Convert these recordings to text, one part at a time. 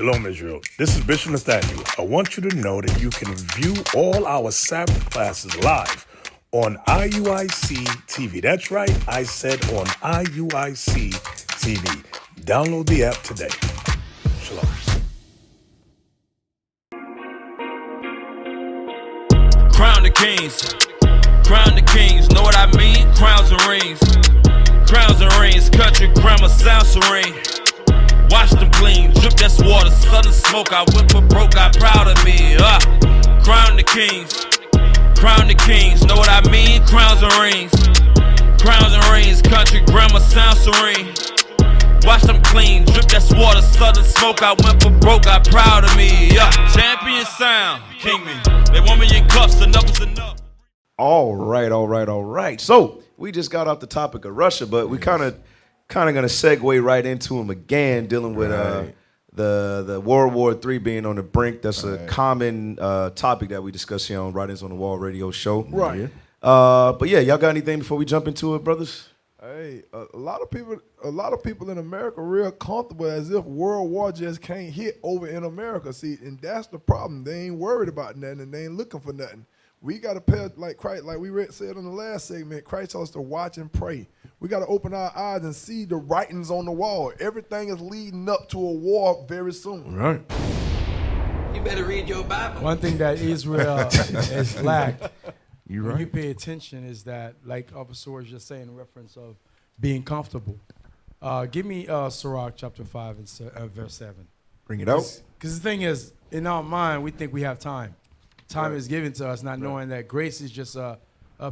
Shalom, Israel. This is Bishop Mattathias. I want you to know that you can view all our Sabbath classes live on IUIC TV. That's right, I said on IUIC TV. Download the app today. Shalom. Crown the kings, know what I mean? Crowns and rings, country grammar sound serene. Wash them clean, drip that's water, southern smoke. I went for broke, got proud of me. Crown the kings, know what I mean? Crowns and rings, country grammar sound serene. Wash them clean, drip that's water, southern smoke. I went for broke, got proud of me. Champion sound, king me. They want me in cuffs, enough is enough. All right. So we just got off the topic of Russia, but we kind of gonna segue right into him again, dealing with the World War III being on the brink. That's a common topic that we discuss here on Writings on the Wall radio show. Right. But yeah, y'all got anything before we jump into it, brothers? Hey, a lot of people in America real comfortable as if World War just can't hit over in America. See, and that's the problem. They ain't worried about nothing and they ain't looking for nothing. We got to pay, like Christ, like we said on the last segment, Christ tells us to watch and pray. We got to open our eyes and see the writings on the wall. Everything is leading up to a war very soon. Right. You better read your Bible. One thing that Israel has lacked, You when right. you pay attention, is that, like Officer was just saying in reference of being comfortable. Give me Sirach chapter 5 and verse 7. Bring it out. Because the thing is, in our mind, we think we have time. Time is given to us, not knowing that grace is just a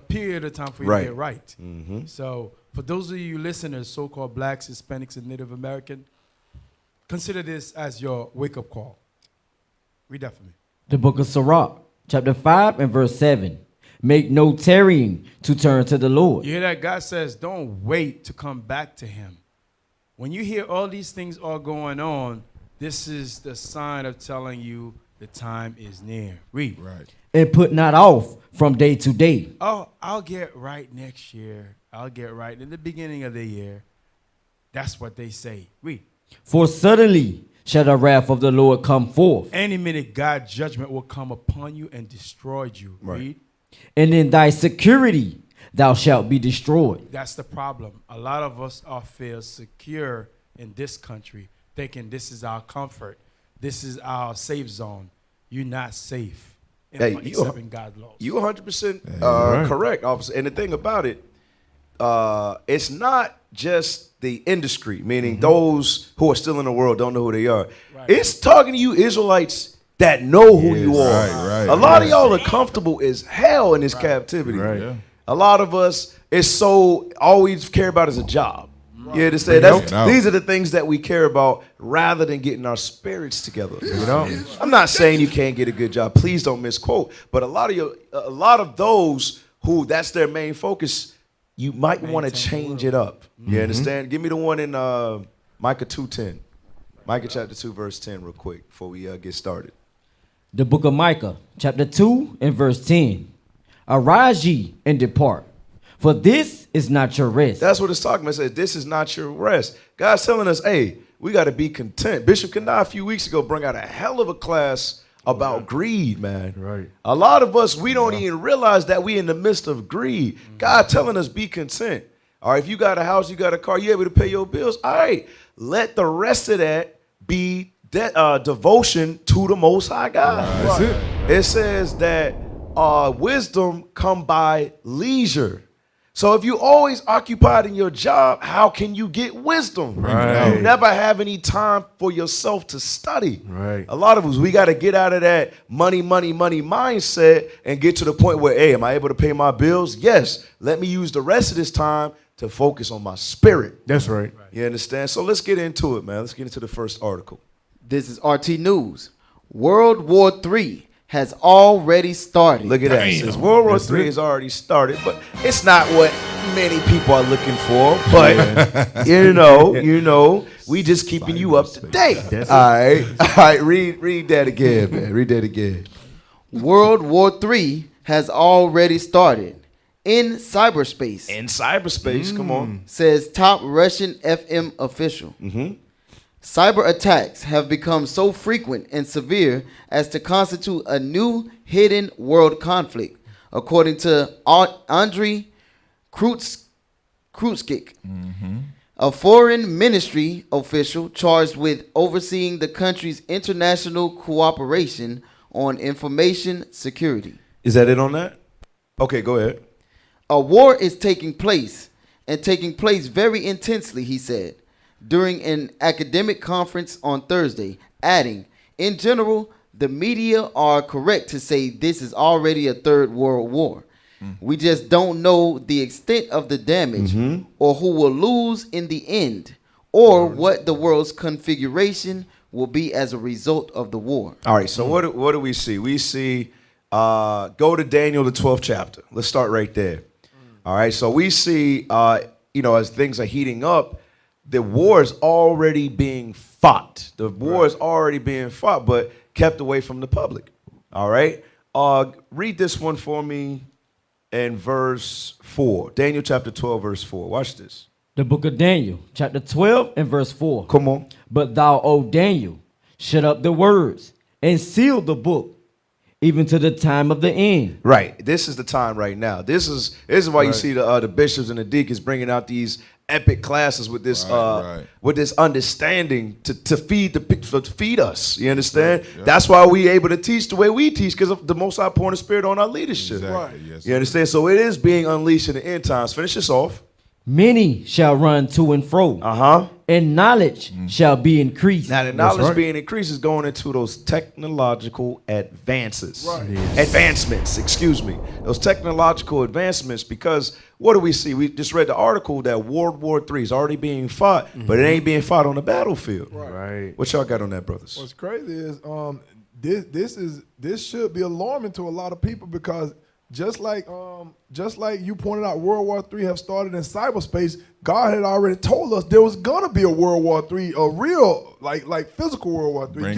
period of time for you to get right. Mm-hmm. So for those of you listeners, so-called blacks, Hispanics, and Native American, consider this as your wake-up call. Read that for me. The book of Sirach, chapter 5 and verse 7. Make no tarrying to turn to the Lord. You hear that? God says, don't wait to come back to him. When you hear all these things are going on, this is the sign of telling you the time is near. Read. Right. And put not off from day to day. Oh, I'll get right next year. I'll get right in the beginning of the year. That's what they say. Read. For suddenly shall the wrath of the Lord come forth. Any minute, God's judgment will come upon you and destroy you. Right. Read. And in thy security thou shalt be destroyed. That's the problem. A lot of us are feel secure in this country, thinking this is our comfort. This is our safe zone. You're not safe except in God's laws. You 100% correct, officer. And the thing about it, it's not just the industry, meaning those who are still in the world don't know who they are. Right. It's talking to you Israelites that know who you are. Right, a lot of y'all are comfortable as hell in this captivity. Right. Yeah. A lot of us, it's so all we care about is a job. You understand? These are the things that we care about rather than getting our spirits together. You know, I'm not saying you can't get a good job. Please don't misquote. But a lot of those who that's their main focus, you might want to change it up. You understand? Give me the one in Micah 2:10, Micah chapter 2 verse 10, real quick before we get started. The book of Micah, chapter 2 and verse 10. Arise ye and depart, for this is not your rest. That's what it's talking about. It says, this is not your rest. God's telling us, hey, we got to be content. Bishop Kanai a few weeks ago brought out a hell of a class about greed, man. Right. A lot of us, we don't even realize that we in the midst of greed. God telling us be content. All right, if you got a house, you got a car, you able to pay your bills. All right, let the rest of that be devotion to the Most High God. That's it. It says that wisdom come by leisure. So if you always occupied in your job, how can you get wisdom? Right. You never have any time for yourself to study. Right. A lot of us, we got to get out of that money mindset and get to the point where, hey, am I able to pay my bills? Yes. Let me use the rest of this time to focus on my spirit. That's right. You understand? So let's get into it, man. Let's get into the first article. This is RT News. World War III has already started. Look at that. It says World War III has already started, but it's not what many people are looking for. But you know, we just keeping you up to date. All right. Read that again, man. Read that again. World War III has already started in cyberspace. In cyberspace, come on. Says top Russian FM official. Cyber attacks have become so frequent and severe as to constitute a new hidden world conflict, according to Andriy Krutskik, a foreign ministry official charged with overseeing the country's international cooperation on information security. Is that it on that? Okay, go ahead. A war is taking place, and taking place very intensely, he said, during an academic conference on Thursday, adding, in general, the media are correct to say this is already a third world war. We just don't know the extent of the damage or who will lose in the end or what the world's configuration will be as a result of the war. All right, so what do we see? We see, go to Daniel, the 12th chapter. Let's start right there. All right, so we see, as things are heating up, the war is already being fought. The war is already being fought, but kept away from the public. All right, read this one for me in verse 4. Daniel chapter 12, verse 4. Watch this. The book of Daniel, chapter 12 and verse 4. Come on. But thou, O Daniel, shut up the words and seal the book, even to the time of the end. Right. This is the time right now. This is why you see the bishops and the deacons bringing out these epic classes with this with this understanding to feed us. You understand? Right, yeah. That's why we able to teach the way we teach, because of the Most High pouring the Spirit on our leadership. Exactly. Right. Yes, you understand? So it is being unleashed in the end times. Finish this off. Many shall run to and fro, and knowledge shall be increased. Now, the knowledge being increased is going into those technological advances. Advancements, excuse me. Those technological advancements, because what do we see? We just read the article that World War III is already being fought, but it ain't being fought on the battlefield. Right. What y'all got on that, brothers? What's crazy is this should be alarming to a lot of people, because just like you pointed out, World War III have started in cyberspace. God had already told us there was gonna be a World War III, a real like physical World War III.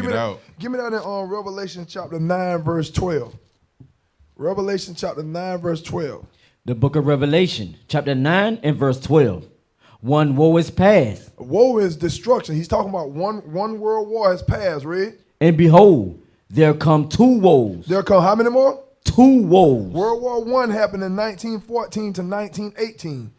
Give me that in Revelation chapter 9, verse 12. Revelation chapter 9, verse 12. The book of Revelation, chapter 9 and verse 12. One woe is past. Woe is destruction. He's talking about one world war has passed, read. And behold, there come two woes. There come how many more? Two woes. World War I happened in 1914 to 1918.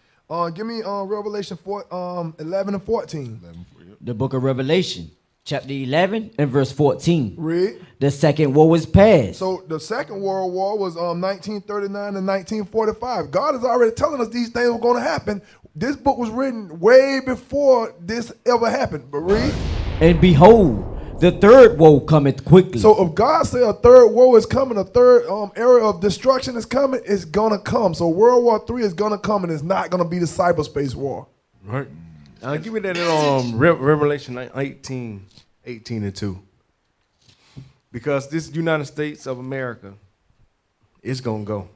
Give me Revelation 11 and 14. The book of Revelation, chapter 11 and verse 14. Read. The second woe is past. So the second World War was 1939 and 1945. God is already telling us these things were going to happen. This book was written way before this ever happened. But read. And behold, the third woe cometh quickly. So if God said a third woe is coming, a third era of destruction is coming, it's going to come. So World War III is going to come, and it's not going to be the cyberspace war. Right. Give me that in Revelation 18 and 2. Because this United States of America is going to go.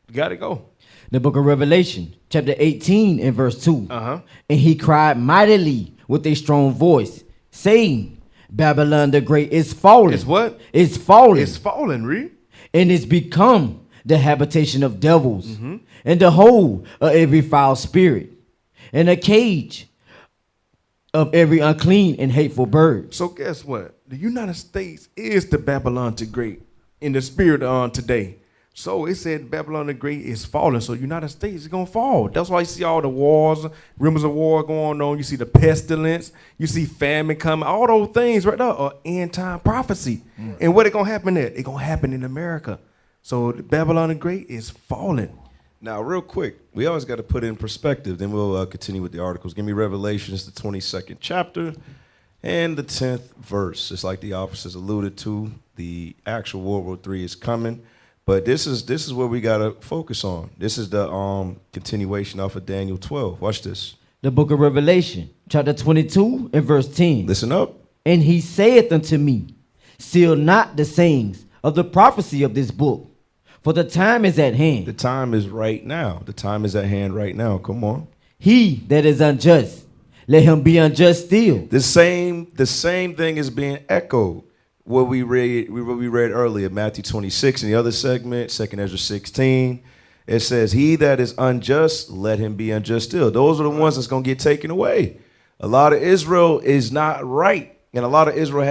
You got to go. The book of Revelation, chapter 18 and verse 2. Uh-huh. And he cried mightily with a strong voice, saying, Babylon the Great is fallen. It's what? It's fallen. It's fallen, read. And it's become the habitation of devils, and the hole of every foul spirit, and a cage of every unclean and hateful bird. So guess what? The United States is the Babylon the Great in the spirit on today. So it said Babylon the Great is falling. So United States is going to fall. That's why you see all the wars, rumors of war going on. You see the pestilence. You see famine coming. All those things right there are end time prophecy. And what is going to happen there? It's going to happen in America. So the Babylon the Great is falling. Now, real quick, we always got to put it in perspective. Then we'll continue with the articles. Give me Revelations, the 22nd chapter and the 10th verse. It's like the officers alluded to. The actual World War III is coming. But this is where we gotta focus on. This is the continuation off of Daniel 12. Watch this. The book of Revelation, chapter 22 and verse 10. Listen up. And he saith unto me, seal not the sayings of the prophecy of this book, for the time is at hand. The time is right now. The time is at hand right now. Come on. He that is unjust, let him be unjust still. The same thing is being echoed. What we read earlier, Matthew 26, in the other segment, 2 Ezra 16, it says, he that is unjust, let him be unjust still. Those are the ones that's going to get taken away. A lot of Israel is not right, and a lot of Israel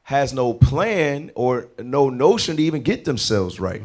has no plan or no notion to even get themselves right.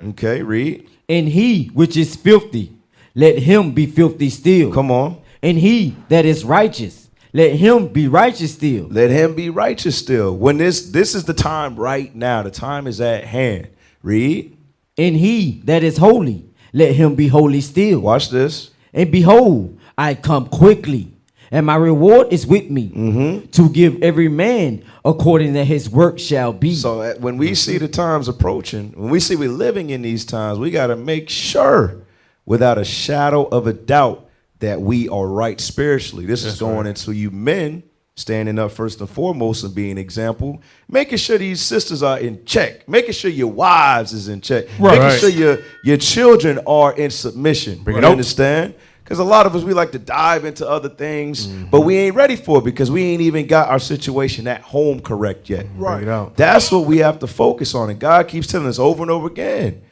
Okay, read. And he which is filthy, let him be filthy still. Come on. And he that is righteous, let him be righteous still. Let him be righteous still. When this is the time right now. The time is at hand. Read. And he that is holy, let him be holy still. Watch this. And behold, I come quickly, and my reward is with me to give every man according to his work shall be. So when we see the times approaching, when we see we're living in these times, we got to make sure without a shadow of a doubt that we are right spiritually. This is going into you men standing up first and foremost and being an example, making sure these sisters are in check, making sure your wives is in check, making sure your children are in submission. You understand? Because a lot of us, we like to dive into other things, but we ain't ready for it because we ain't even got our situation at home correct yet. Right. That's what we have to focus on. And God keeps telling us over and over again,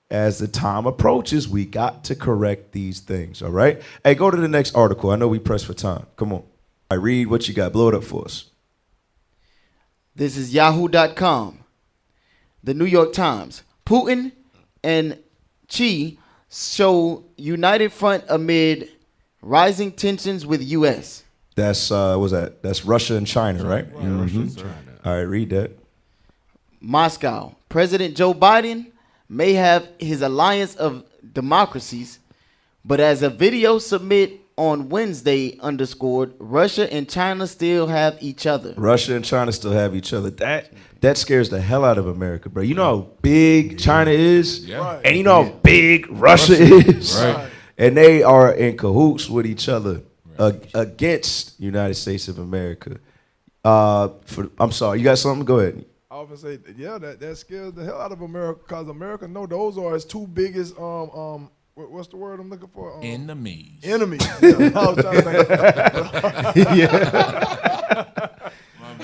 as the time approaches, we got to correct these things, all right? Hey, go to the next article. I know we pressed for time. Come on. I read what you got. Blow it up for us. This is Yahoo.com. The New York Times. Putin and Xi show united front amid rising tensions with U.S. That's That's Russia and China, right? Russia and China. All right, read that. Moscow. President Joe Biden may have his alliance of democracies, but as a video submit on Wednesday underscored, Russia and China still have each other. Russia and China still have each other. That scares the hell out of America, bro. You know how big China is, and you know how big Russia is, and they are in cahoots with each other against United States of America. I'm sorry, you got something? Go ahead. I often say, yeah, that scares the hell out of America because America know those are its two biggest what's the word I'm looking for? Enemies. Enemies. Yeah, I was trying to think.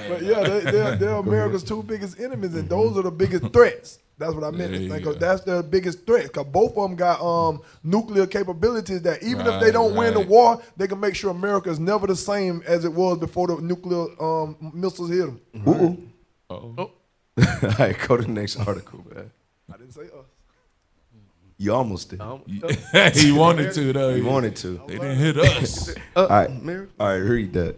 But yeah, they're America's two biggest enemies, and those are the biggest threats. That's what I meant to think of. That's their biggest threat because both of them got nuclear capabilities that even if they don't win the war, they can make sure America is never the same as it was before the nuclear missiles hit them. All right, go to the next article, man. I didn't say us. You almost did. He wanted to, though. He wanted to. They didn't hit us. All right, read that.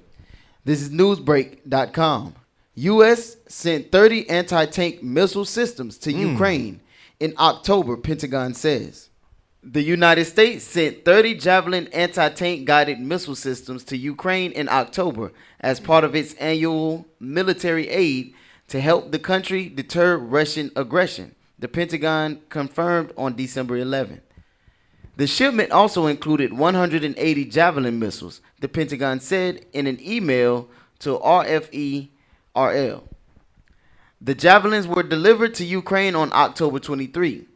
This is Newsbreak.com. U.S. sent 30 anti-tank missile systems to Ukraine in October, Pentagon says. The United States sent 30 Javelin anti-tank guided missile systems to Ukraine in October as part of its annual military aid to help the country deter Russian aggression, the Pentagon confirmed on December 11. The shipment also included 180 Javelin missiles, the Pentagon said in an email to RFE-RL. The Javelins were delivered to Ukraine on October 23.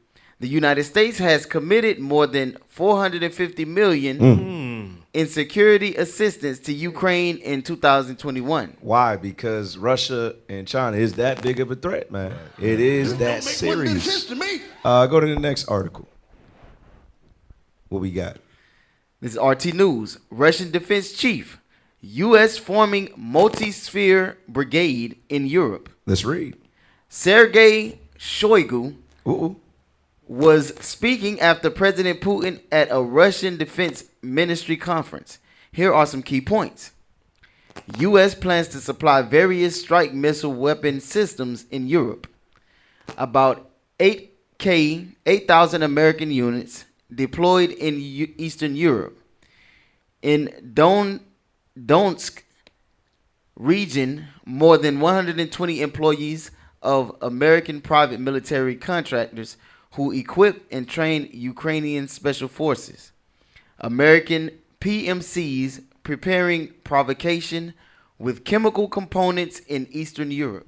The United States has committed more than $450 million in security assistance to Ukraine in 2021. Why? Because Russia and China is that big of a threat, man. It is that serious. Go to the next article. What we got? This is RT News. Russian defense chief. U.S. forming multi-sphere brigade in Europe. Let's read. Sergei Shoigu was speaking after President Putin at a Russian Defense Ministry conference. Here are some key points. U.S. plans to supply various strike missile weapon systems in Europe. About 8,000 American units deployed in Eastern Europe. In Donetsk region, more than 120 employees of American private military contractors who equip and train Ukrainian special forces. American PMCs preparing provocation with chemical components in Eastern Europe.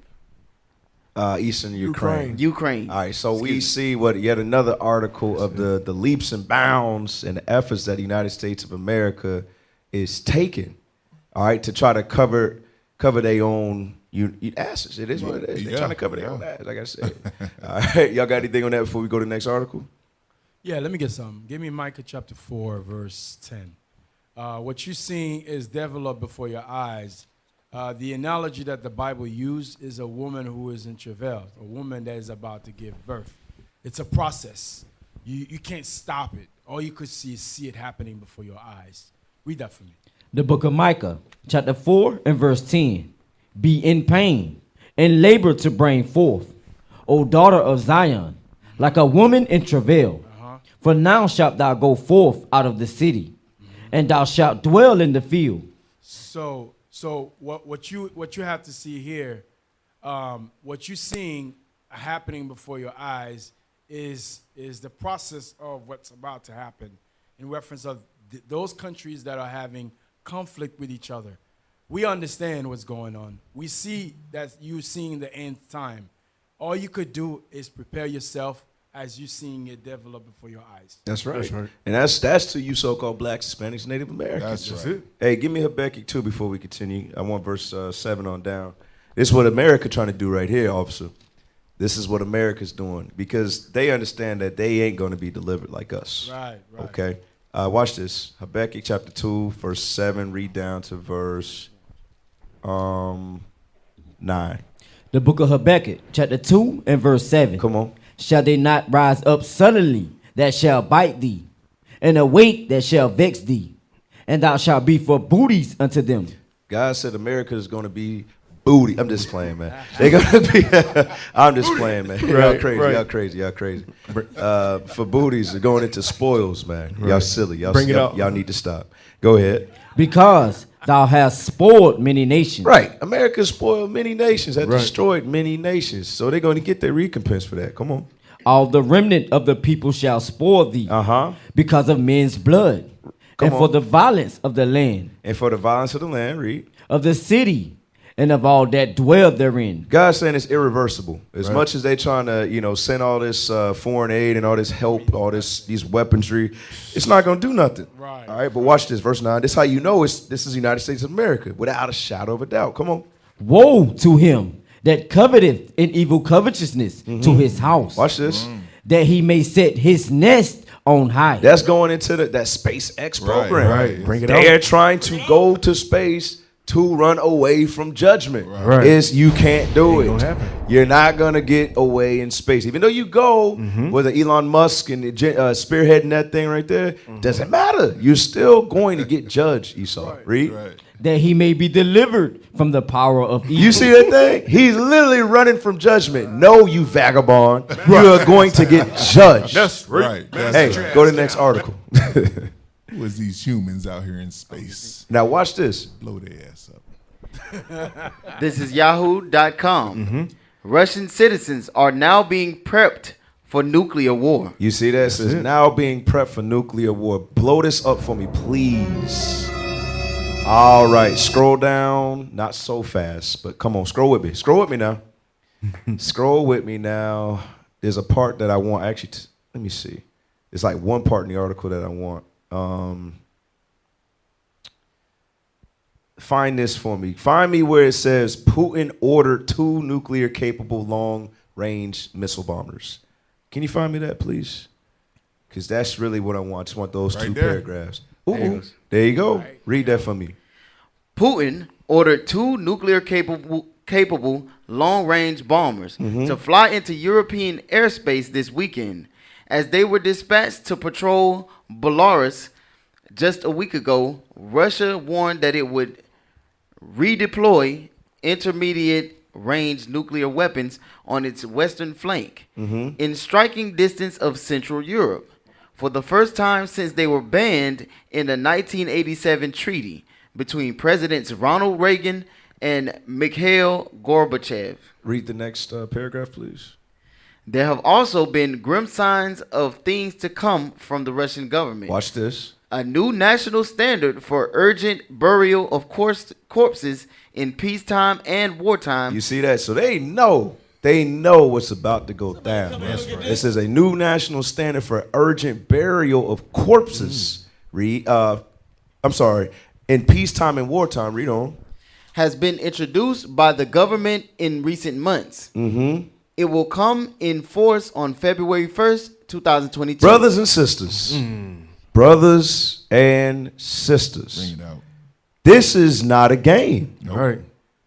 Eastern Ukraine. Ukraine. All right, so we see yet another article of the leaps and bounds and the efforts that the United States of America is taking, all right, to try to cover their own asses. It is what it is. They're trying to cover their own ass, like I said. All right, y'all got anything on that before we go to the next article? Yeah, let me get some. Give me Micah chapter 4, verse 10. What you're seeing is developed before your eyes. The analogy that the Bible used is a woman who is in travail, a woman that is about to give birth. It's a process. You can't stop it. All you could see it happening before your eyes. Read that for me. The book of Micah, chapter 4 and verse 10. Be in pain and labor to bring forth, O daughter of Zion, like a woman in travail. For now shalt thou go forth out of the city, and thou shalt dwell in the field. So what you have to see here, what you're seeing happening before your eyes is the process of what's about to happen in reference of those countries that are having conflict with each other. We understand what's going on. We see that you're seeing the end time. All you could do is prepare yourself as you're seeing it develop before your eyes. That's right. That's right. And that's to you so-called blacks, Hispanics, Native Americans. That's right. Hey, give me Habakkuk 2 before we continue. I want verse 7 on down. This is what America trying to do right here, officer. This is what America's doing because they understand that they ain't going to be delivered like us. Right. Okay? Watch this. Habakkuk chapter 2, verse 7, read down to verse 9. The book of Habakkuk, chapter 2 and verse 7. Come on. Shall they not rise up suddenly that shall bite thee, and awake that shall vex thee, and thou shalt be for booties unto them? God said America is going to be booty. I'm just playing, man. They're going to be, I'm just playing, man. Y'all crazy. For booties, they're going into spoils, man. Right. Y'all silly. Y'all need to stop. Go ahead. Because thou hast spoiled many nations. Right. America spoiled many nations, has destroyed many nations. So they're going to get their recompense for that. Come on. All the remnant of the people shall spoil thee because of men's blood. For the violence of the land. And for the violence of the land, read. Of the city and of all that dwell therein. God's saying it's irreversible. As much as they trying to, send all this foreign aid and all this help, all these weaponry, it's not going to do nothing. Right. All right, but watch this, verse 9. This is how you know this is the United States of America, without a shadow of a doubt. Come on. Woe to him that coveteth in evil covetousness to his house. Watch this. That he may set his nest on high. That's going into that SpaceX program. Right. Bring it They're trying to go to space to run away from judgment. Is you can't do it. You're not gonna get away in space, even though you go with Elon Musk and spearheading that thing right there. Doesn't matter. You're still going to get judged. Esau, read. That he may be delivered from the power of evil. You see that thing? He's literally running from judgment. No, you vagabond. You are going to get judged. That's right. Hey, go to the next article. Who is these humans out here in space? Now watch this. Blow their ass up. This is Yahoo.com. Russian citizens are now being prepped for nuclear war. You see that? It says now being prepped for nuclear war. Blow this up for me, please. All right, scroll down. Not so fast, but come on, scroll with me. Scroll with me now. Scroll with me now. There's a part that I want actually. Let me see. It's like one part in the article that I want. Find this for me. Find me where it says Putin ordered 2 nuclear-capable long-range missile bombers. Can you find me that, please? Because that's really what I want. I just want those 2 paragraphs. Ooh, there you go. Read that for me. Putin ordered 2 nuclear-capable long-range bombers to fly into European airspace this weekend. As they were dispatched to patrol Belarus just a week ago, Russia warned that it would redeploy intermediate-range nuclear weapons on its western flank in striking distance of Central Europe for the first time since they were banned in the 1987 treaty between Presidents Ronald Reagan and Mikhail Gorbachev. Read the next paragraph, please. There have also been grim signs of things to come from the Russian government. Watch this. A new national standard for urgent burial of corpses in peacetime and wartime. You see that? So they know what's about to go down. That's right. This is a new national standard for urgent burial of corpses. In peacetime and wartime. Read on. Has been introduced by the government in recent months. It will come in force on February 1st, 2022. Brothers and sisters, Brothers and sisters, Bring it out. this is not a game. Nope. Right.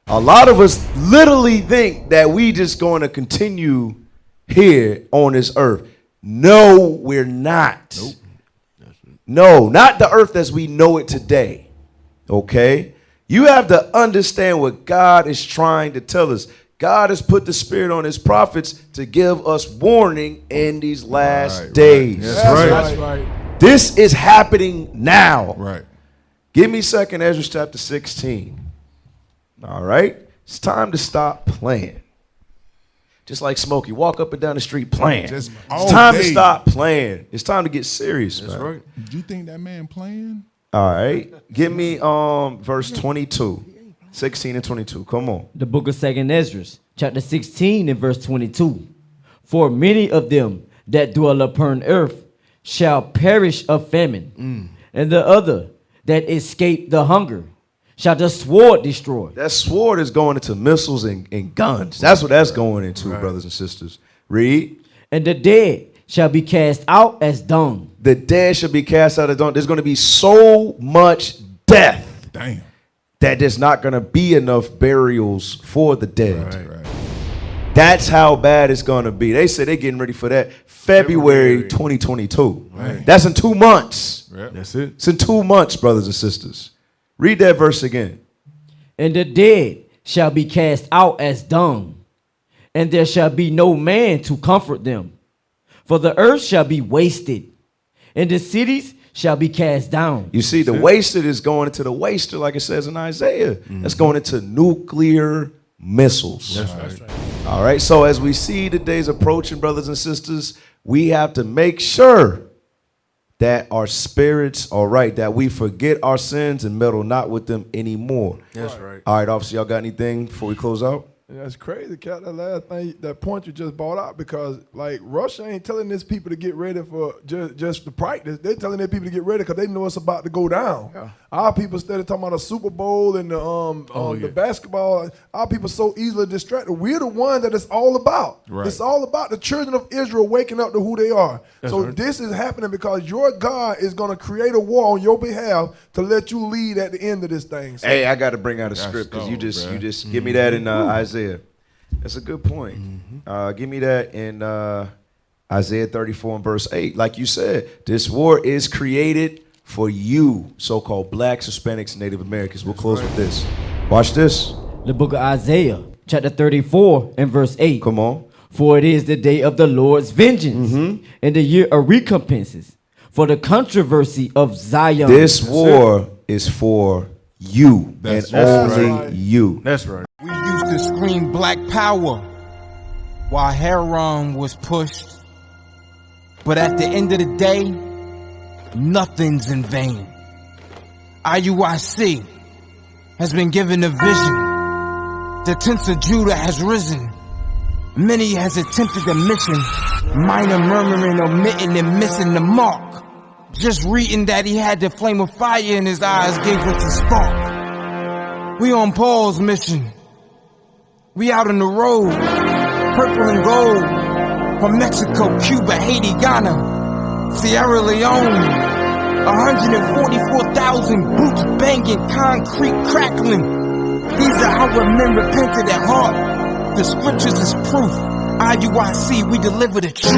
A lot of us literally think that we just going to continue here on this earth. No, we're not. Nope. No, not the earth as we know it today. Okay? You have to understand what God is trying to tell us. God has put the Spirit on his prophets to give us warning in these last days. Right. That's right. That's right. This is happening now. Right. Give me 2nd Ezra chapter 16. All right? It's time to stop playing. Just like Smokey, walk up and down the street playing. Just It's all time to day. stop playing. It's time to get serious. That's man. right. Did you think that man playing? All right. Give me verse 22. 16 and 22. Come on. The book of 2nd Ezra, chapter 16 and verse 22. For many of them that dwell upon earth shall perish of famine, and the other that escape the hunger shall the sword destroy. That sword is going into missiles and guns. That's what that's going into, brothers and sisters. Read. And the dead shall be cast out as dung. The dead shall be cast out of dung. There's going to be so much death Damn. that there's not going to be enough burials for the dead. Right. That's how bad it's going to be. They say they're getting ready for that February 2022. Right. That's in 2 months. Yep. That's it. It's in 2 months, brothers and sisters. Read that verse again. And the dead shall be cast out as dung, and there shall be no man to comfort them. For the earth shall be wasted, and the cities shall be cast down. You see, the wasted is going into the waster, like it says in Isaiah. That's going into nuclear missiles. That's right. All right. So as we see the days approaching, brothers and sisters, we have to make sure that our spirits are right, that we forget our sins and meddle not with them anymore. That's right. All right, officer, y'all got anything before we close out? Yeah, it's crazy, Cat, that last thing, that point you just brought out, because like Russia ain't telling these people to get ready for just the practice. They're telling their people to get ready because they know it's about to go down. Yeah. Our people started talking about a Super Bowl and the basketball. Our people so easily distracted. We're the one that it's all about. Right. It's all about the children of Israel waking up to who they are. That's so right. this is happening because your God is going to create a war on your behalf to let you lead at the end of this thing. So, Hey, I got to bring out a That's script because you dope, just bruh. give me that in Isaiah. That's a good point. Give me that in Isaiah 34 and verse 8. Like you said, this war is created for you, so-called blacks, Hispanics, Native Americans. We'll close with this. Watch this. The book of Isaiah, chapter 34 and verse 8. Come on. For it is the day of the Lord's vengeance, and the year of recompenses, for the controversy of Zion. This war is for you That's and only right. you. That's right. We used to scream black power while heroin was pushed. But at the end of the day, nothing's in vain. IUIC has been given a vision. The tents of Judah has risen. Many has attempted the mission. Minor murmuring, omitting, and missing the mark. Just reading that he had the flame of fire in his eyes gave us a spark. We on Paul's mission. We out on the road, purple and gold, from Mexico, Cuba, Haiti, Ghana, Sierra Leone. 144,000 boots banging, concrete crackling. These are our men repented at heart. The scriptures is proof. IUIC, we deliver the truth.